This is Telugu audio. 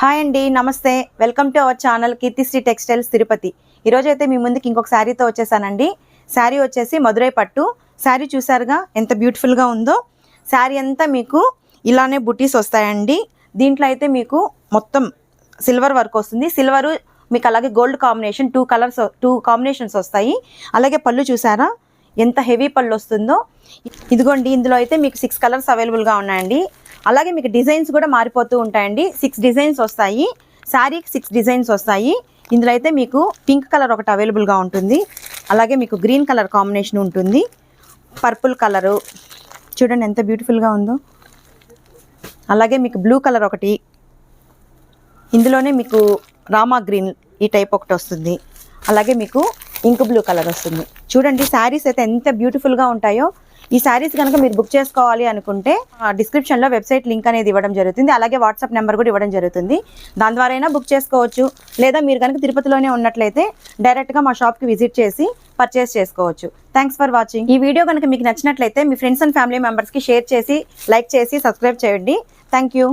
హాయ్ అండి, నమస్తే. Welcome to our channel Keerthisri textiles Tirupati. ఈరోజు అయితే మీ ముందుకి ఇంకొక శారీతో వచ్చేసానండి. శారీ వచ్చేసి మధురై పట్టు శారీ. చూసారుగా ఎంత బ్యూటిఫుల్గా ఉందో. శారీ అంతా మీకు ఇలానే బుటీస్ వస్తాయండి. దీంట్లో అయితే మీకు మొత్తం సిల్వర్ వర్క్ వస్తుంది. సిల్వరు మీకు అలాగే గోల్డ్ కాంబినేషన్, టూ కాంబినేషన్స్ వస్తాయి. అలాగే పళ్ళు చూసారా ఎంత హెవీ పళ్ళు వస్తుందో. ఇదిగోండి, ఇందులో అయితే మీకు 6 కలర్స్ అవైలబుల్గా ఉన్నాయండి. అలాగే మీకు డిజైన్స్ కూడా మారిపోతూ ఉంటాయండి. 6 డిజైన్స్ వస్తాయి. శారీకి 6 డిజైన్స్ వస్తాయి. ఇందులో అయితే మీకు పింక్ కలర్ ఒకటి అవైలబుల్గా ఉంటుంది. అలాగే మీకు గ్రీన్ కలర్ కాంబినేషన్ ఉంటుంది. పర్పుల్ కలరు చూడండి ఎంత బ్యూటిఫుల్గా ఉందో. అలాగే మీకు బ్లూ కలర్ ఒకటి, ఇందులోనే మీకు రామా గ్రీన్ ఈ టైప్ ఒకటి వస్తుంది. అలాగే మీకు ఇంక్ బ్లూ కలర్ వస్తుంది. చూడండి శారీస్ అయితే ఎంత బ్యూటిఫుల్గా ఉంటాయో. ఈ శారీస్ కనుక మీరు బుక్ చేసుకోవాలి అనుకుంటే డిస్క్రిప్షన్లో వెబ్సైట్ లింక్ అనేది ఇవ్వడం జరుగుతుంది. అలాగే వాట్సాప్ నెంబర్ కూడా ఇవ్వడం జరుగుతుంది. దాని ద్వారా అయినా బుక్ చేసుకోవచ్చు. లేదా మీరు కనుక తిరుపతిలోనే ఉన్నట్లయితే డైరెక్ట్గా మా షాప్కి విజిట్ చేసి పర్చేస్ చేసుకోవచ్చు. Thanks for watching. ఈ వీడియో కనుక మీకు నచ్చినట్లయితే మీ ఫ్రెండ్స్ అండ్ ఫ్యామిలీ మెంబర్స్కి షేర్ చేసి, లైక్ చేసి, సబ్స్క్రైబ్ చేయండి. Thank you.